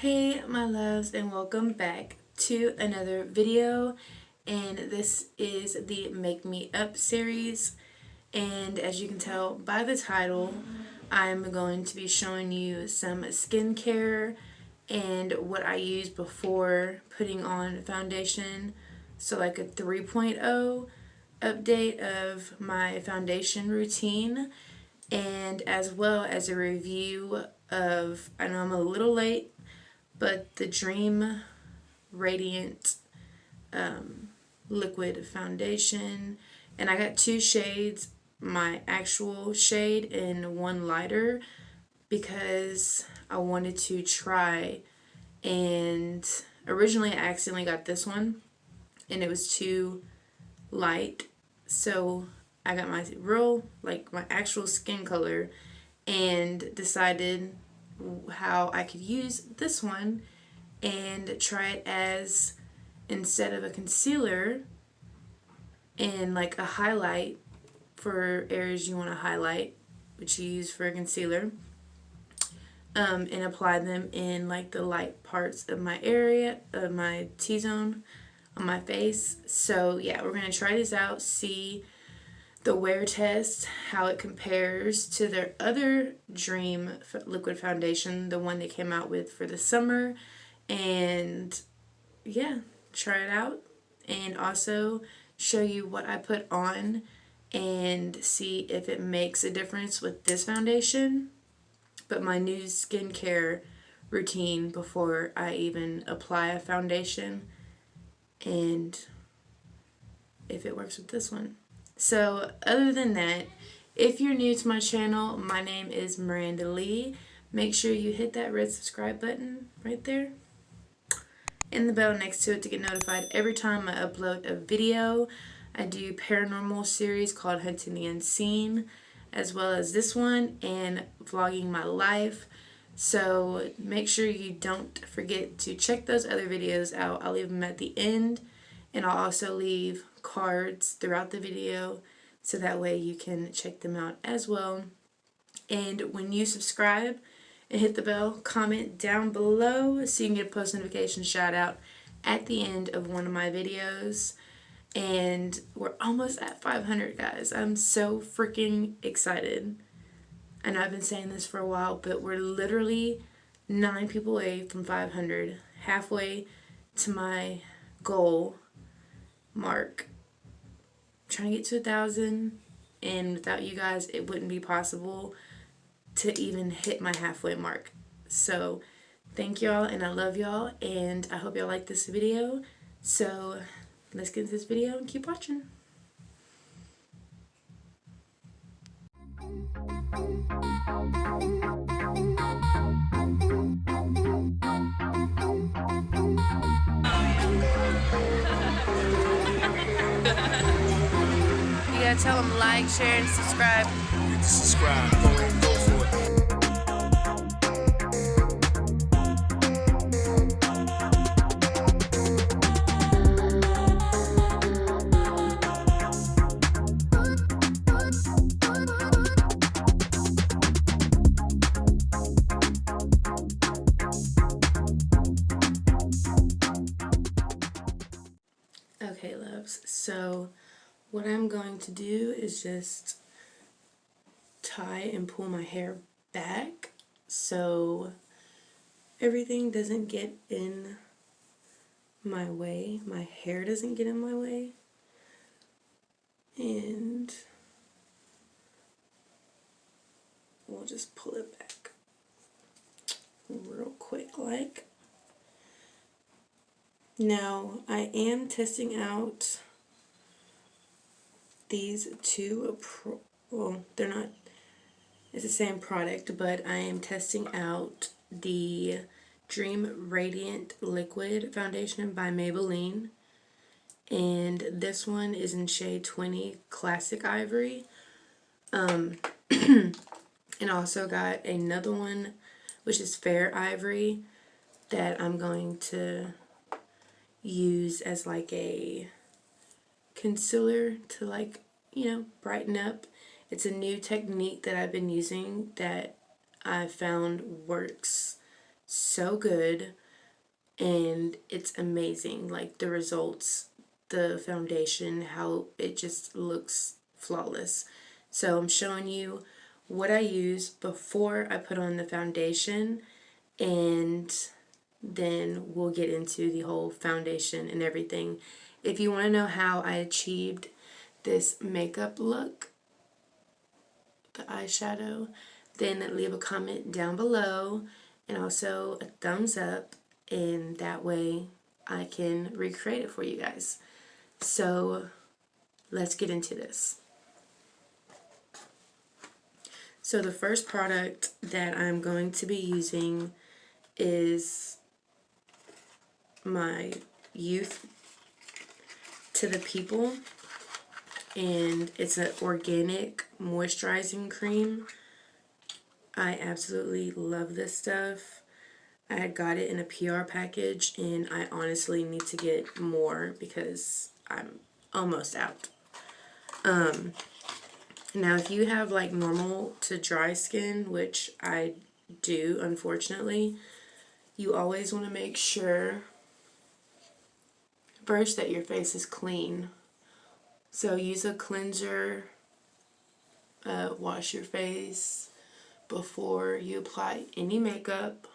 Hey my loves, and welcome back to another video, and this is the Make Me Up series. And as you can tell by the title, I'm going to be showing you some skincare and what I use before putting on foundation, so like a 3.0 update of my foundation routine, and as well as a review of, I know I'm a little late, but the Dream Radiant liquid foundation, and I got two shades, my actual shade and one lighter, because I wanted to try. And originally I accidentally got this one and it was too light, so I got my my actual skin color and decided how I could use this one and try it as, instead of a concealer and like a highlight for areas you want to highlight, which you use for a concealer, and apply them in like the light parts of my area, of my T-zone on my face. So yeah, we're going to try this out, see the wear test, how it compares to their other Dream liquid foundation, the one they came out with for the summer, and yeah, try it out, and also show you what I put on and see if it makes a difference with this foundation, but my new skincare routine before I even apply a foundation, and if it works with this one. So other than that, if you're new to my channel, my name is MaRandaLeigh. Make sure you hit that red subscribe button right there and the bell next to it to get notified every time I upload a video. I do paranormal series called Hunting the Unseen, as well as this one, and vlogging my life. So make sure you don't forget to check those other videos out. I'll leave them at the end, and I'll also leave cards throughout the video so that way you can check them out as well. And when you subscribe and hit the bell, comment down below so you can get a post notification shout out at the end of one of my videos. And we're almost at 500, guys. I'm so freaking excited. I know I've been saying this for a while, but we're literally 9 people away from 500, halfway to my goal mark. I'm trying to get to 1,000, and without you guys it wouldn't be possible to even hit my halfway mark. So thank y'all, and I love y'all, and I hope y'all like this video. So let's get into this video and keep watching. You gotta tell them like, share, and subscribe. Subscribe, go ahead, go for it. Okay, loves, so what I'm going to do is just tie and pull my hair back so everything doesn't get in my way, my hair doesn't get in my way, and we'll just pull it back real quick like. Now I am testing out these two, well, they're not, it's the same product, but I am testing out the Dream Radiant Liquid Foundation by Maybelline, and this one is in shade 20 Classic Ivory. And also got another one which is Fair Ivory that I'm going to use as like a concealer to, like, you know, brighten up. It's a new technique that I've been using that I found works so good, and it's amazing. Like the results, the foundation, how it just looks flawless. So I'm showing you what I use before I put on the foundation, and then we'll get into the whole foundation and everything. If you want to know how I achieved this makeup look, the eyeshadow, then leave a comment down below and also a thumbs up, and that way I can recreate it for you guys. So let's get into this. So the first product that I'm going to be using is my Youth to the People, and it's an organic moisturizing cream. I absolutely love this stuff. I had got it in a PR package, and I honestly need to get more because I'm almost out. Now if you have like normal to dry skin, which I do unfortunately, you always want to make sure first that your face is clean. So use a cleanser, wash your face before you apply any makeup.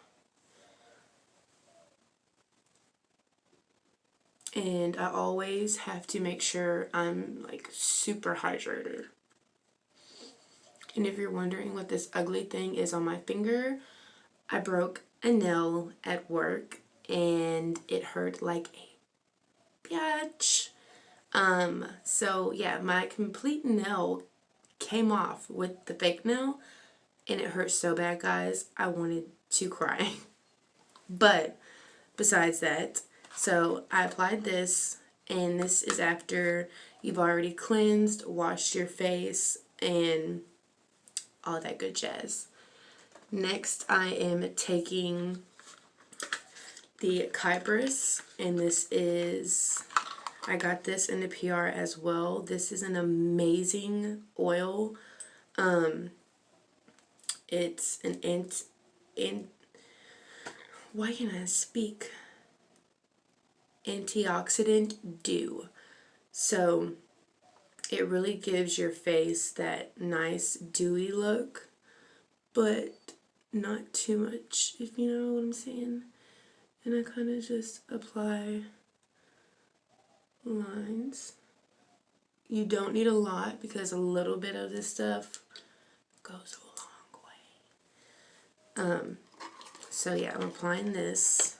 And I always have to make sure I'm like super hydrated. And if you're wondering what this ugly thing is on my finger, I broke a nail at work and it hurt like a bitch. So yeah, my complete nail came off with the fake nail and it hurt so bad, guys. I wanted to cry. But besides that, so I applied this, and this is after you've already cleansed, washed your face, and all that good jazz. Next, I am taking the Kypress, and this is, I got this in the PR as well. This is an amazing oil. It's an why can't I speak? Antioxidant dew. So it really gives your face that nice dewy look, but not too much, if you know what I'm saying. And I kind of just apply lines. You don't need a lot because a little bit of this stuff goes a long way. So yeah, I'm applying this.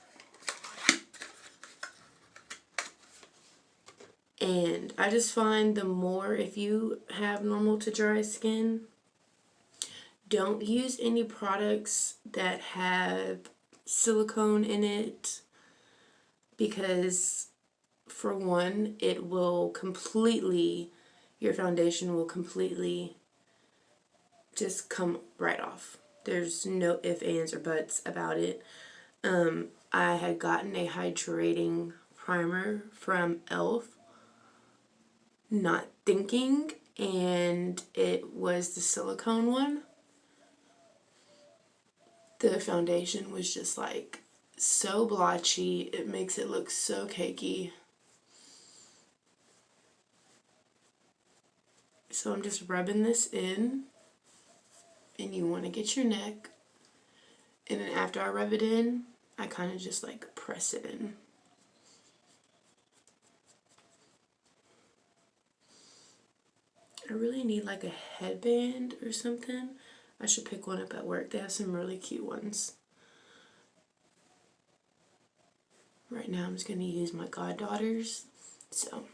And I just find the more, if you have normal to dry skin, don't use any products that have silicone in it, because for one, it will completely, your foundation will completely just come right off. There's no ifs, ands, or buts about it. I had gotten a hydrating primer from e.l.f. not thinking, and it was the silicone one. The foundation was just like so blotchy. It makes it look so cakey. So I'm just rubbing this in, and you want to get your neck, and then after I rub it in, I kind of just like press it in. I really need like a headband or something. I should pick one up at work. They have some really cute ones. Right now I'm just going to use my goddaughter's, so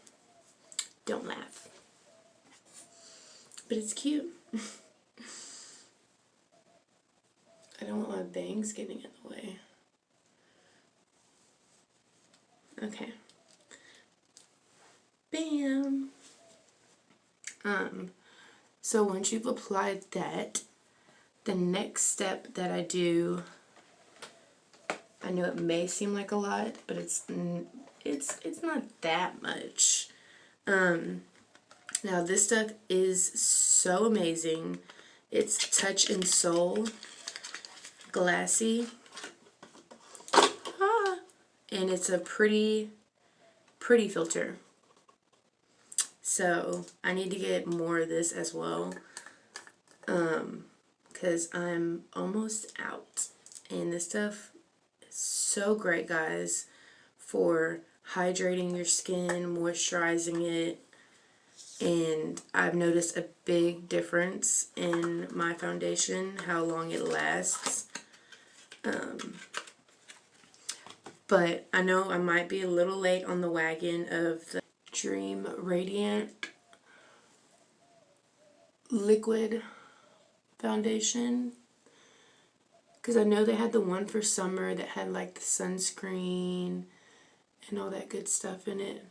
don't laugh. But it's cute. I don't want my bangs getting in the way. Okay. Bam! So once you've applied that, the next step that I do, I know it may seem like a lot, but it's not that much. Now this stuff is so amazing. It's Touch and Soul Glassy. and it's a pretty filter. So I need to get more of this as well, because I'm almost out. And this stuff is so great, guys, for hydrating your skin, moisturizing it. And I've noticed a big difference in my foundation, how long it lasts. But I know I might be a little late on the wagon of the Dream Radiant liquid foundation, because I know they had the one for summer that had like the sunscreen and all that good stuff in it,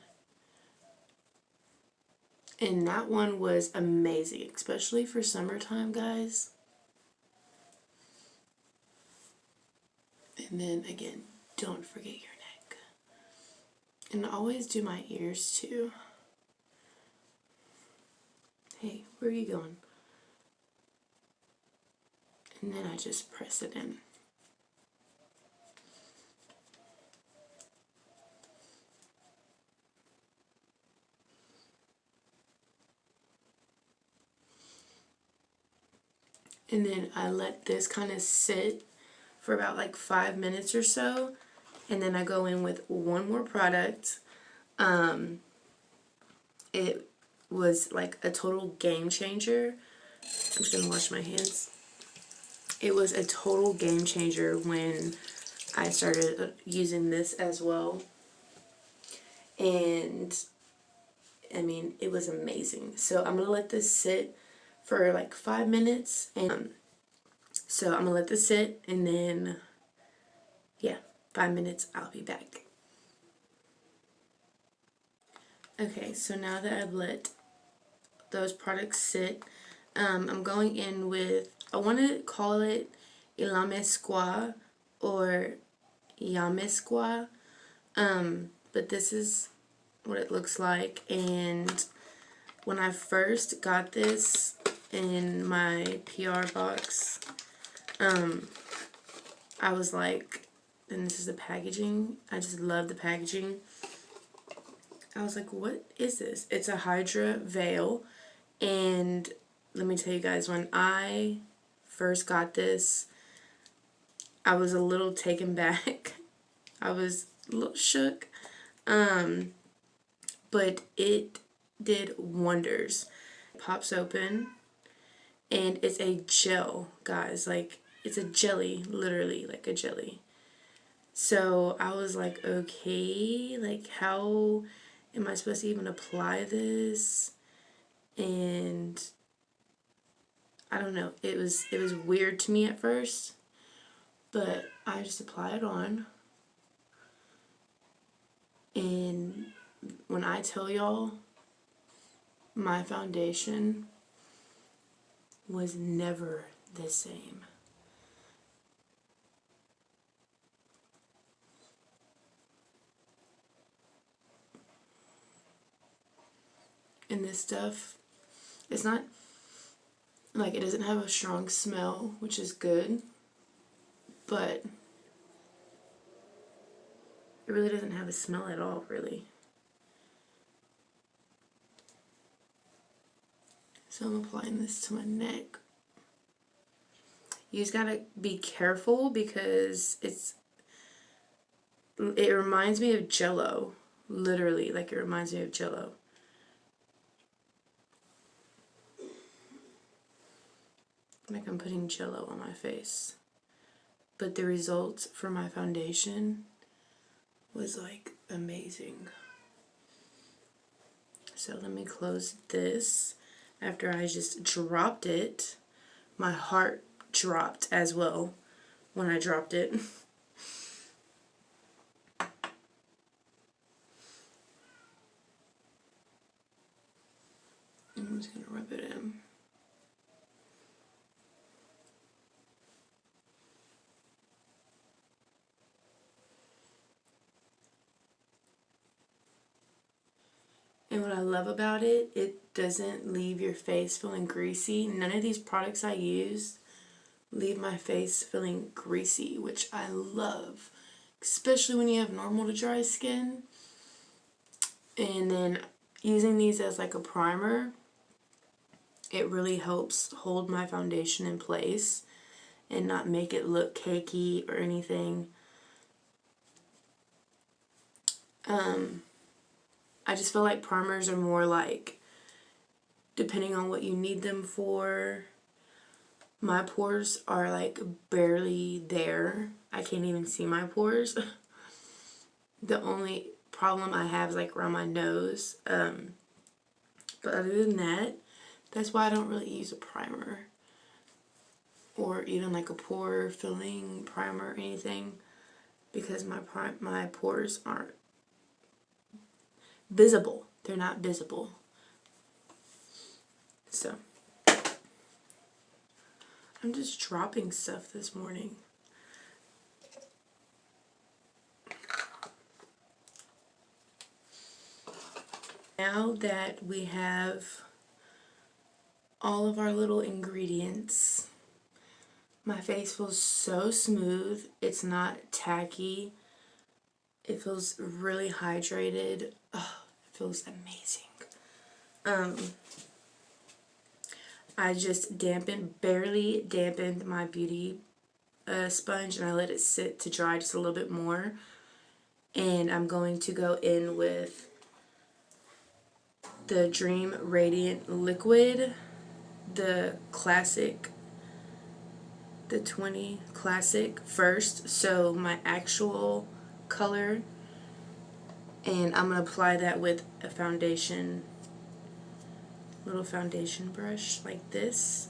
and that one was amazing, especially for summertime, guys. And then again, don't forget your neck, and always do my ears too. Hey, where are you going? And then I just press it in. And then I let this kind of sit for about like 5 minutes or so. And then I go in with one more product. It was like a total game changer. I'm just going to wash my hands. It was a total game changer when I started using this as well. And I mean, it was amazing. So I'm going to let this sit for like 5 minutes. And so I'm going to let this sit, and then, yeah, 5 minutes, I'll be back. Okay, so now that I've let those products sit, I'm going in with, I want to call it Ilamesqua or Yamesqua, but this is what it looks like. And when I first got this in my PR box, I was like, and this is the packaging, I just love the packaging. I was like, what is this? It's a Hydra veil, and let me tell you guys, when I first got this, I was a little taken back. I was a little shook, but it did wonders. It pops open, and it's a gel, guys, like, it's a jelly, literally, like a jelly. So I was like, okay, like, how am I supposed to even apply this? And I don't know, it was weird to me at first, but I just apply it on. And when I tell y'all, my foundation was never the same. And this stuff, it's not, like, it doesn't have a strong smell, which is good, but it really doesn't have a smell at all, really. So I'm applying this to my neck. You just gotta be careful because it reminds me of Jello. Literally, like, it reminds me of Jello. Like I'm putting Jello on my face. But the results for my foundation was like amazing. So let me close this. After I just dropped it, my heart dropped as well when I dropped it. I'm just going to rub it in. And what I love about it, it doesn't leave your face feeling greasy. None of these products I use leave my face feeling greasy, which I love, especially when you have normal to dry skin. And then using these as like a primer, it really helps hold my foundation in place and not make it look cakey or anything. I just feel like primers are more like, depending on what you need them for. My pores are like barely there. I can't even see my pores. The only problem I have is like around my nose. But other than that, that's why I don't really use a primer. Or even like a pore filling primer or anything. Because my pores aren't visible. They're not visible. So, I'm just dropping stuff this morning. Now that we have all of our little ingredients, my face feels so smooth. It's not tacky. It feels really hydrated. Oh, it feels amazing. I just barely dampened my beauty sponge, and I let it sit to dry just a little bit more. And I'm going to go in with the Dream Radiant Liquid, the classic, the 20 classic first, so my actual color, and I'm going to apply that with a foundation, little foundation brush like this.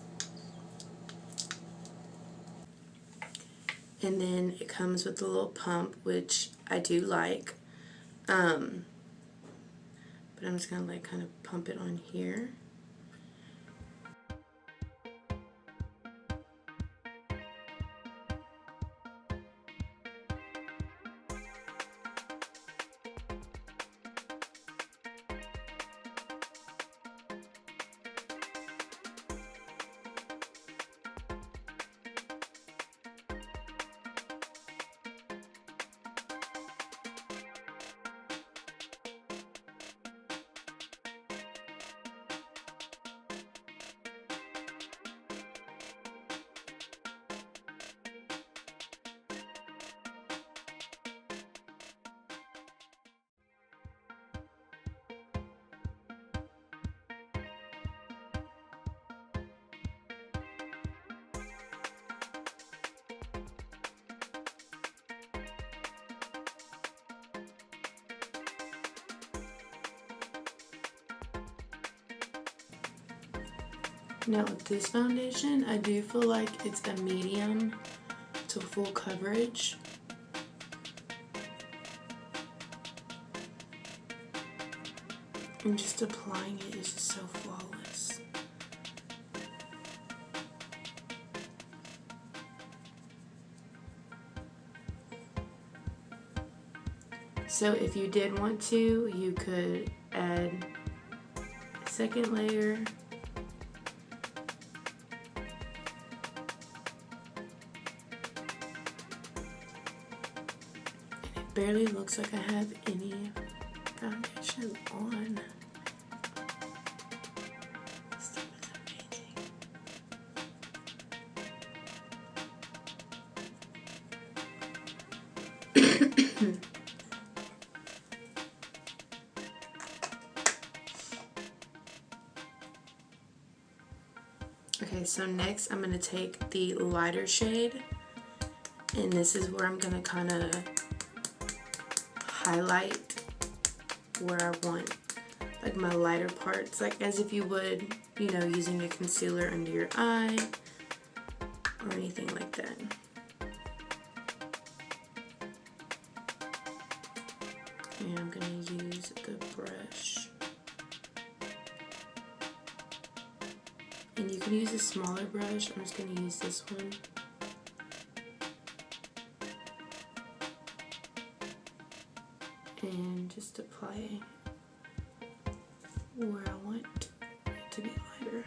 And then it comes with a little pump, which I do like. But I'm just going to like kind of pump it on here. Now with this foundation, I do feel like it's a medium to full coverage. And just applying it is just so flawless. So if you did want to, you could add a second layer. Barely looks like I have any foundation on. Stuff is amazing. Okay, so next I'm going to take the lighter shade, and this is where I'm going to kind of highlight where I want like my lighter parts, like as if you would, you know, using a concealer under your eye or anything like that. And I'm going to use the brush. And you can use a smaller brush. I'm just going to use this one. And just apply where I want it to be lighter.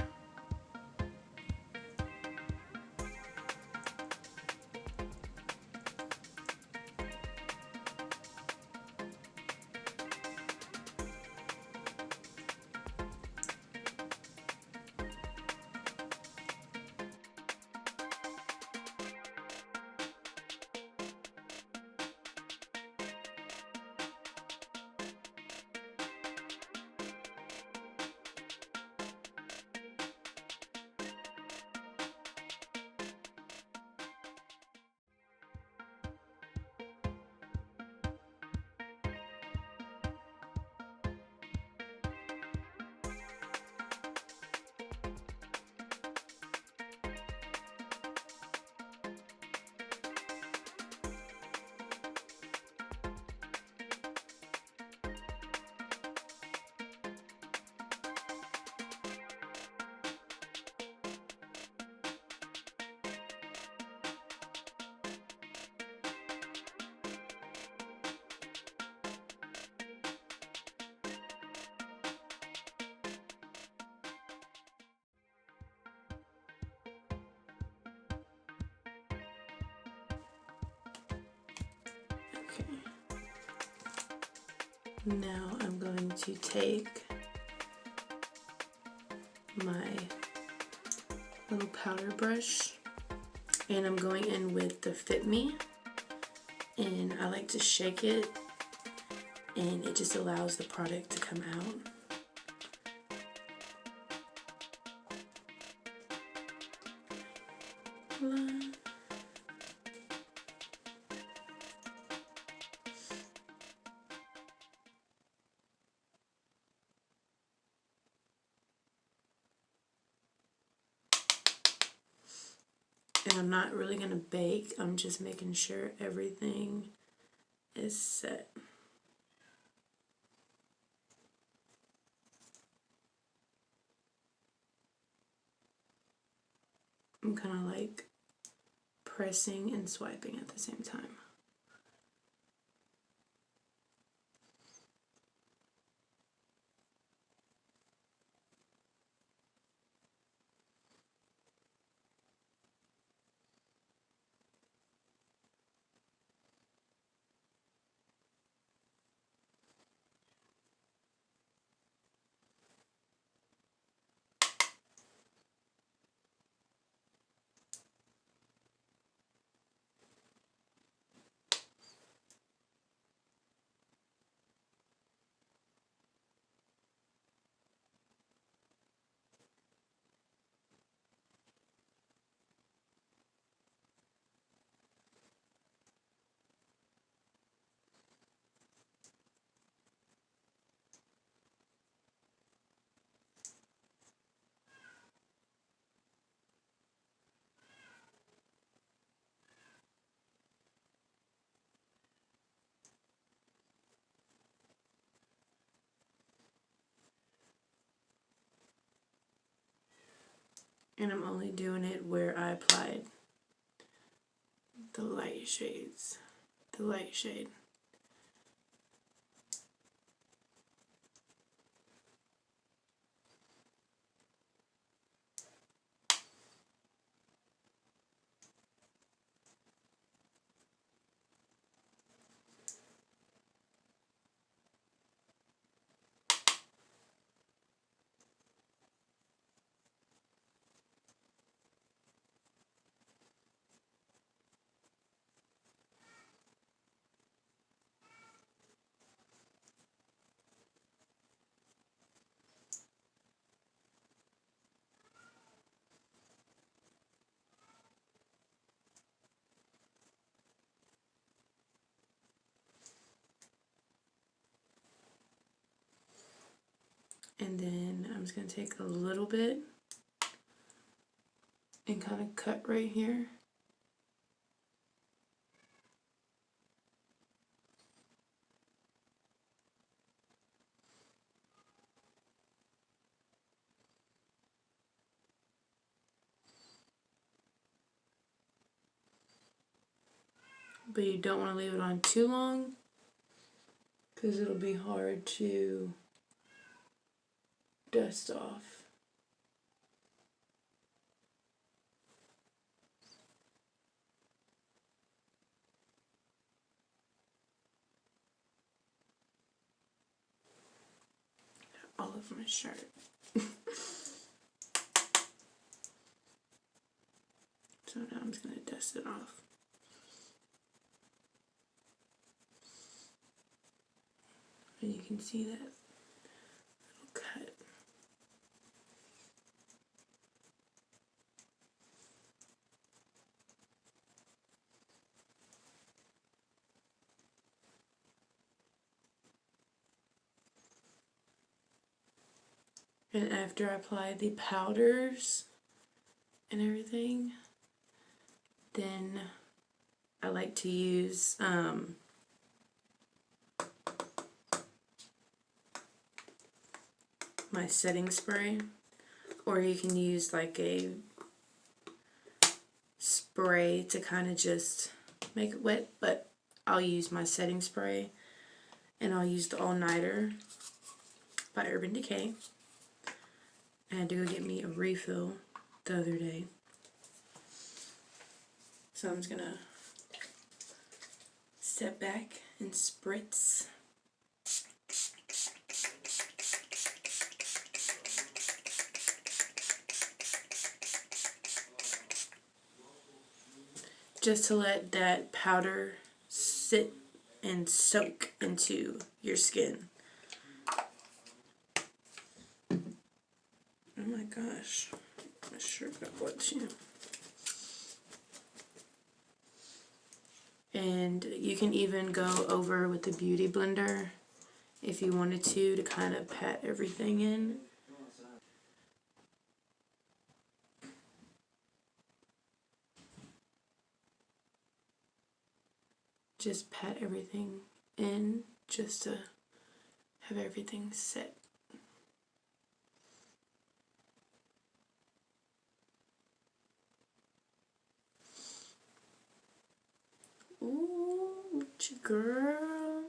Now I'm going to take my little powder brush and I'm going in with the Fit Me, and I like to shake it and it just allows the product to come out. And I'm not really going to bake, I'm just making sure everything is set. I'm kind of like pressing and swiping at the same time. And I'm only doing it where I applied the light shades, the light shade. And then I'm just going to take a little bit and kind of cut right here. But you don't want to leave it on too long because it'll be hard to dust off. All over my shirt. So now I'm just going to dust it off. And you can see that little cut. And after I apply the powders and everything, then I like to use my setting spray, or you can use like a spray to kind of just make it wet, but I'll use my setting spray, and I'll use the All Nighter by Urban Decay. I had to go get me a refill the other day, so I'm just gonna step back and spritz. just to let that powder sit and soak into your skin. Oh my gosh, I sure got what too. And you can even go over with the Beauty Blender if you wanted to kind of pat everything in. Just pat everything in just to have everything set. Ooh, girl.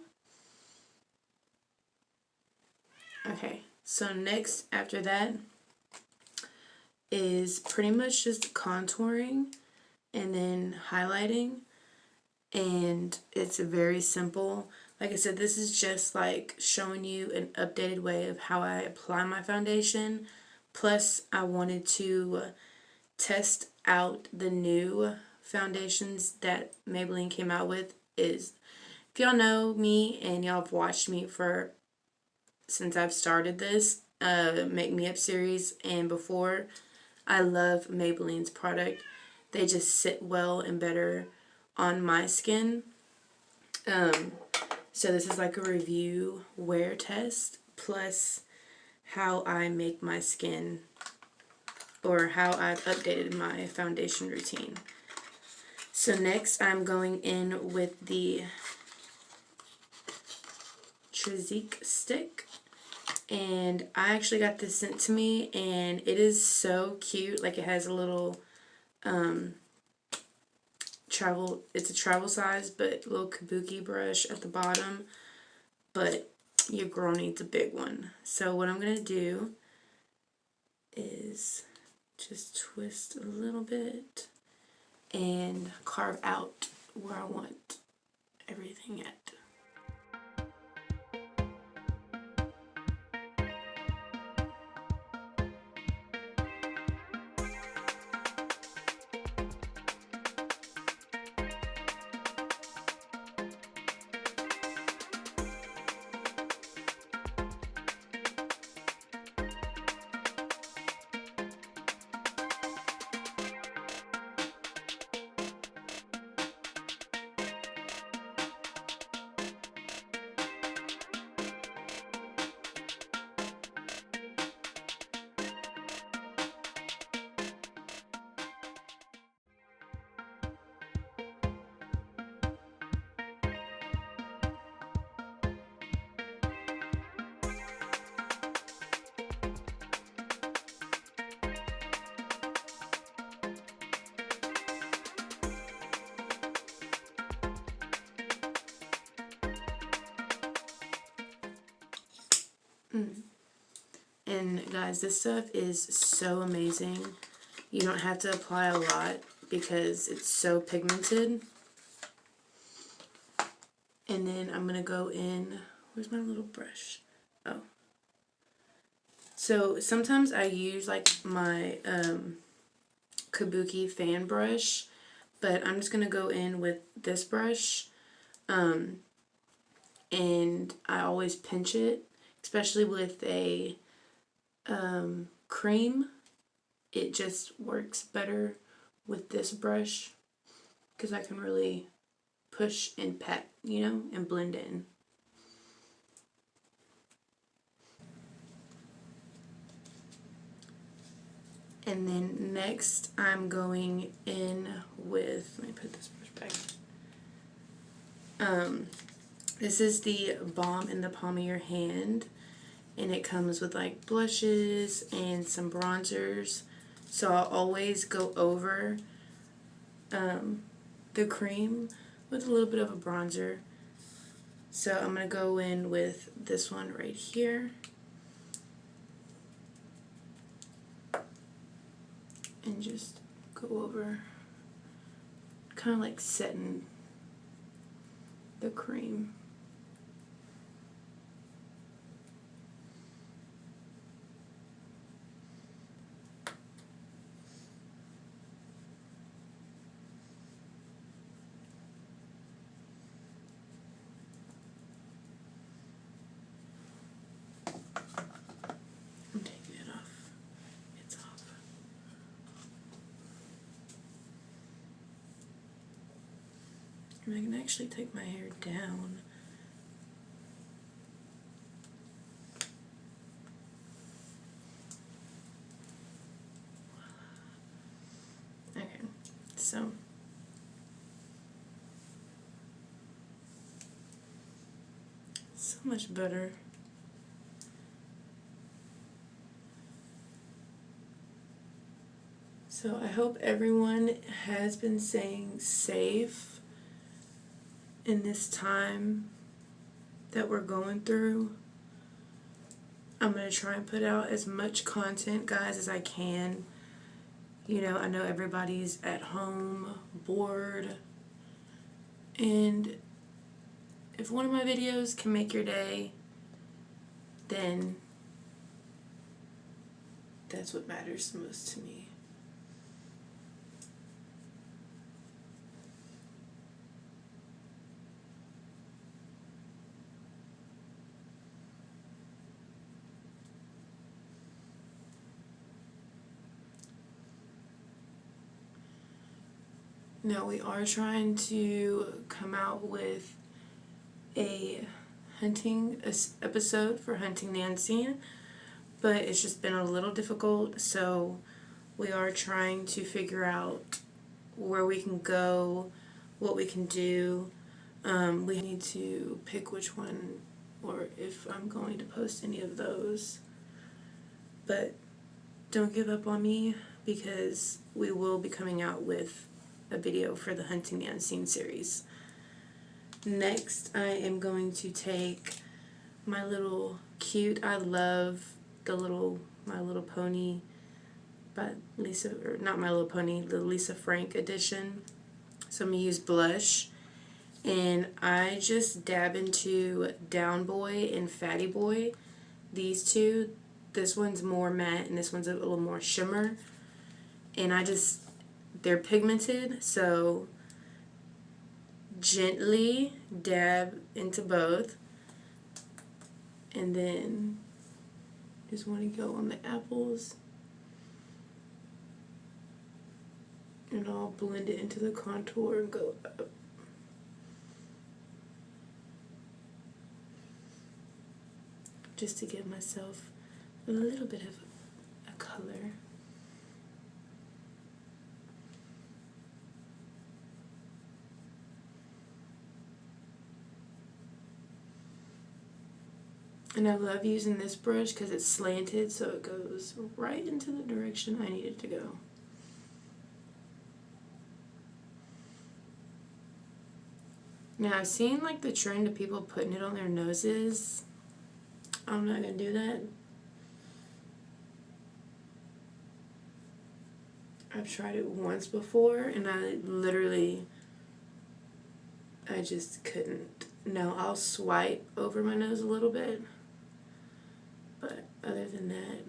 Okay, so next after that is pretty much just contouring and then highlighting, and it's very simple. Like I said, this is just like showing you an updated way of how I apply my foundation. Plus, I wanted to test out the new foundations that Maybelline came out with. If y'all know me and y'all have watched me since I've started this Make-MeUp series and before, I love Maybelline's product. They just sit well and better on my skin. So this is like a review wear test plus how I make my skin, or how I've updated my foundation routine. So next I'm going in with the Trizique stick, and I actually got this sent to me, and it is so cute. Like, it has a little it's a travel size but little kabuki brush at the bottom, but your girl needs a big one. So what I'm gonna do is just twist a little bit and carve out where I want everything at. And guys, this stuff is so amazing. You don't have to apply a lot because it's so pigmented. And then I'm going to go in, where's my little brush? Oh. So sometimes I use like my kabuki fan brush, but I'm just going to go in with this brush. And I always pinch it, especially with a cream. It just works better with this brush because I can really push and pat, you know, and blend in. And then next I'm going in with, let me put this brush back. This is the Balm in the Palm of Your Hand, and it comes with like blushes and some bronzers. So I'll always go over the cream with a little bit of a bronzer. So I'm going to go in with this one right here. And just go over, kind of like setting the cream. And I can actually take my hair down. Okay, so much better. So I hope everyone has been staying safe in this time that we're going through. I'm going to try and put out as much content, guys, as I can. You know, I know everybody's at home, bored, and if one of my videos can make your day, then that's what matters the most to me. Now we are trying to come out with a hunting episode for Hunting Nancy, but it's just been a little difficult, so we are trying to figure out where we can go, what we can do. We need to pick which one, or if I'm going to post any of those. But don't give up on me, because we will be coming out with a video for the Hunting the Unseen series. Next, I am going to take my little cute, I love the My Little Pony by Lisa, or not My Little Pony, the Lisa Frank edition. So I'm going to use blush, and I just dab into Down Boy and Fatty Boy, these two. This one's more matte and this one's a little more shimmer, and they're pigmented, so gently dab into both, and then just want to go on the apples, and I'll blend it into the contour and go up. Just to give myself a little bit of a color. And I love using this brush because it's slanted, so it goes right into the direction I need it to go. Now I've seen like the trend of people putting it on their noses. I'm not going to do that. I've tried it once before and I just couldn't. No, I'll swipe over my nose a little bit. But other than that,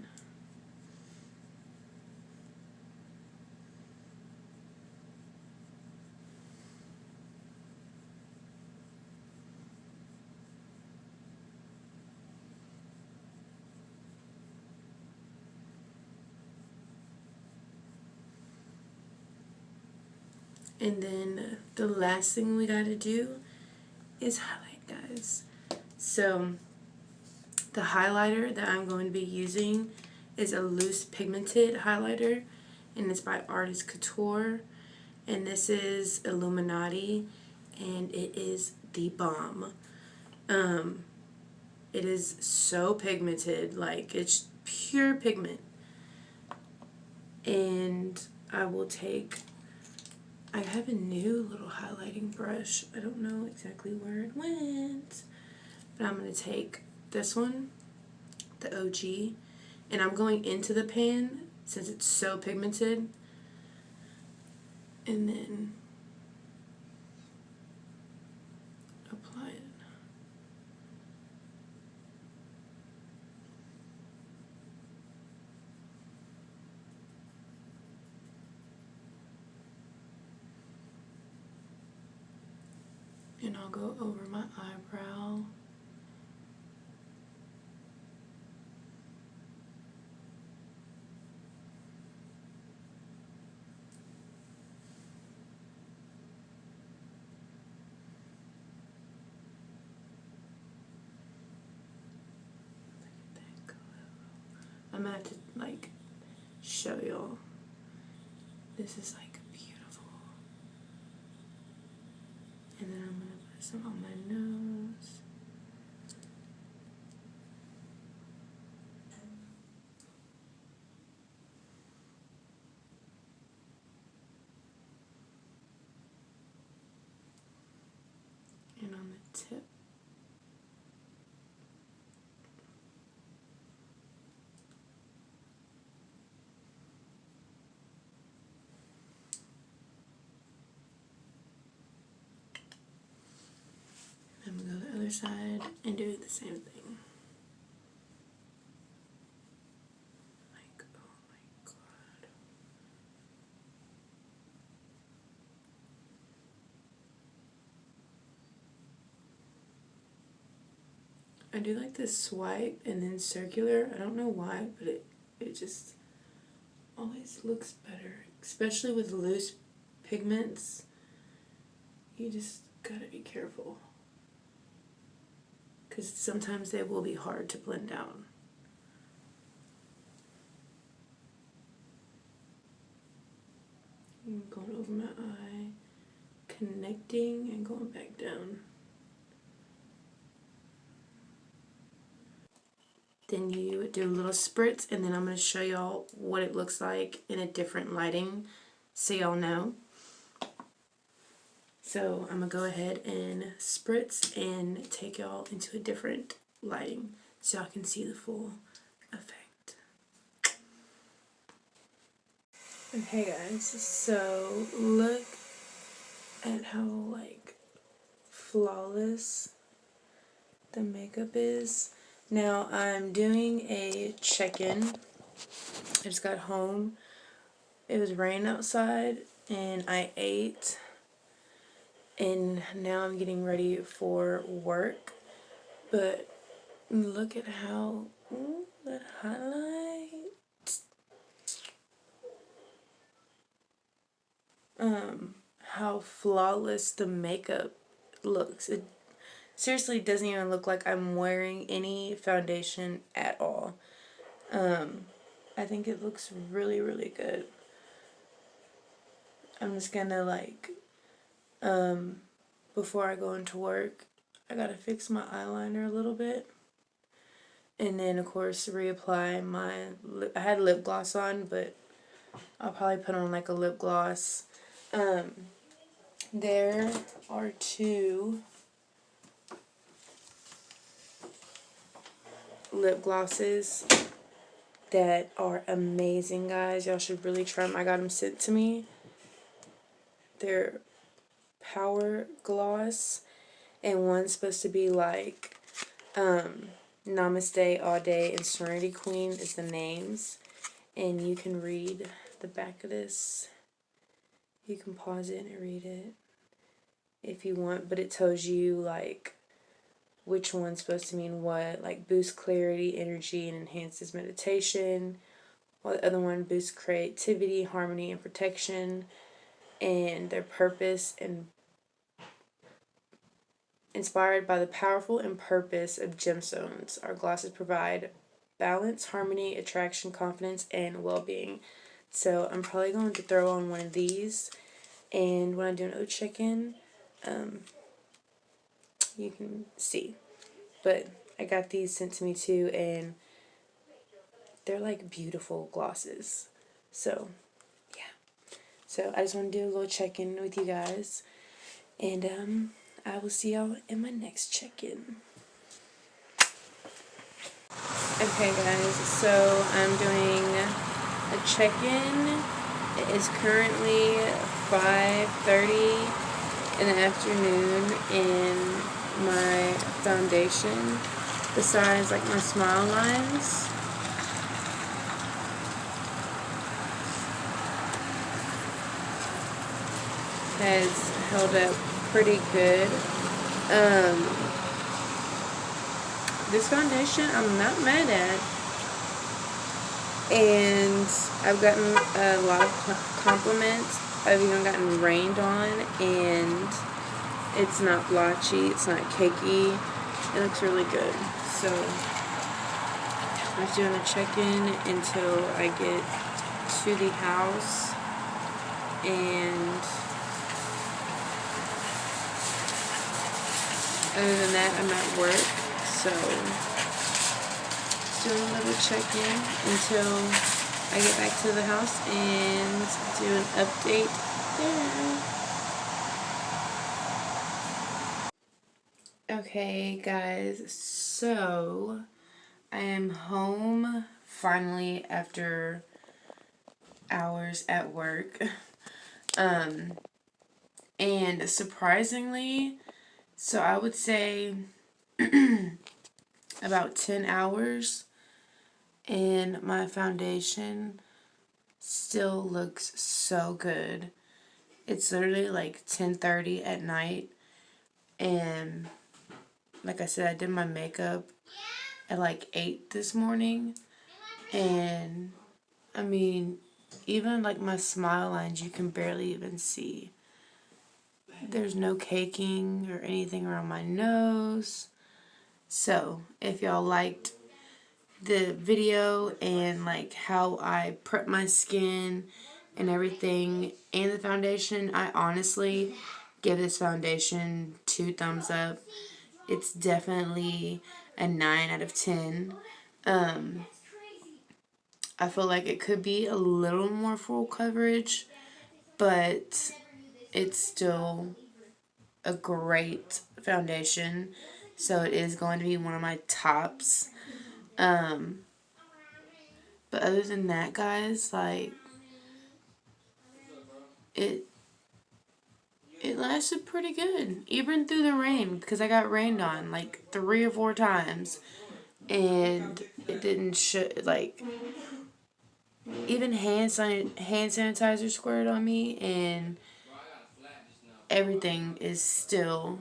and then the last thing we gotta do is highlight, guys. So the highlighter that I'm going to be using is a loose pigmented highlighter, and it's by Artist Couture, and this is Illuminati, and it is the bomb. It is so pigmented, like it's pure pigment. And I have a new little highlighting brush. I don't know exactly where it went, but I'm going to take this one, the OG, and I'm going into the pan since it's so pigmented, and then apply it. And I'll go over my eyebrow. I'm gonna have to like show y'all. This is like beautiful. And then I'm gonna put some on my nose. And on the tip. I'm gonna go to the other side and do the same thing. Like, oh my god. I do like this swipe and then circular. I don't know why, but it just always looks better. Especially with loose pigments. You just gotta be careful. Because sometimes they will be hard to blend out. I'm going over my eye, connecting and going back down. Then you do a little spritz, and then I'm going to show y'all what it looks like in a different lighting so y'all know. So I'm going to go ahead and spritz and take y'all into a different lighting so y'all can see the full effect. Okay guys, so look at how like flawless the makeup is. Now I'm doing a check-in. I just got home. It was raining outside and I ate. And now I'm getting ready for work. But look at how, ooh, that highlight. How flawless the makeup looks. It seriously doesn't even look like I'm wearing any foundation at all. I think it looks really, really good. I'm just gonna like, before I go into work, I gotta fix my eyeliner a little bit. And then of course reapply my, I had lip gloss on, but I'll probably put on like a lip gloss. There are two lip glosses that are amazing, guys. Y'all should really try them. I got them sent to me. They're Power Gloss, and one's supposed to be like Namaste All Day and Serenity Queen is the names. And you can read the back of this. You can pause it and read it if you want, but it tells you like which one's supposed to mean what, like boost clarity, energy, and enhances meditation, while the other one boosts creativity, harmony, and protection, and their purpose and inspired by the powerful and purpose of gemstones. Our glosses provide balance, harmony, attraction, confidence, and well-being. So I'm probably going to throw on one of these, and when I do an check-in, you can see. But I got these sent to me too, and they're like beautiful glosses. So yeah. So I just want to do a little check-in with you guys, and I will see y'all in my next check-in. Okay guys, so I'm doing a check-in. It is currently 5:30 in the afternoon, and my foundation, besides like my smile lines, has held up pretty good. This foundation I'm not mad at, and I've gotten a lot of compliments. I've even gotten rained on, and it's not blotchy, it's not cakey. It looks really good. So I'm just doing a check-in until I get to the house, and other than that, I'm at work, so just doing a little check-in until I get back to the house and do an update there. Okay, guys, so I am home finally after hours at work. And surprisingly, so I would say about 10 hours, and my foundation still looks so good. It's literally like 10:30 at night, and like I said, I did my makeup at like 8 this morning, and I mean, even like my smile lines you can barely even see. There's no caking or anything around my nose. So if y'all liked the video and like how I prep my skin and everything and the foundation, I honestly give this foundation 2 thumbs up. It's definitely a 9 out of 10. I feel like it could be a little more full coverage, but it's still a great foundation. So it is going to be one of my tops. But other than that, guys, like, it lasted pretty good, even through the rain, because I got rained on like 3 or 4 times, and it didn't like, even hand sanitizer squirted on me, and everything is still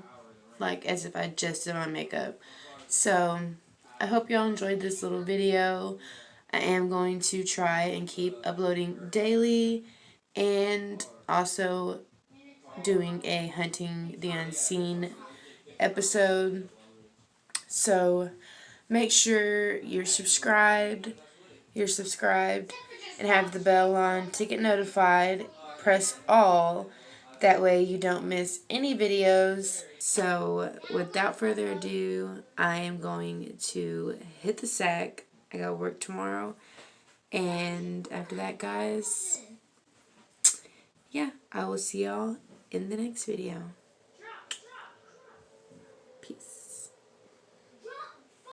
like as if I just did my makeup. So I hope y'all enjoyed this little video. I am going to try and keep uploading daily, and also doing a Hunting the Unseen episode. So make sure you're subscribed, and have the bell on to get notified. Press all, that way you don't miss any videos. So without further ado, I am going to hit the sack. I got work tomorrow, and after that, guys, yeah, I will see y'all in the next video.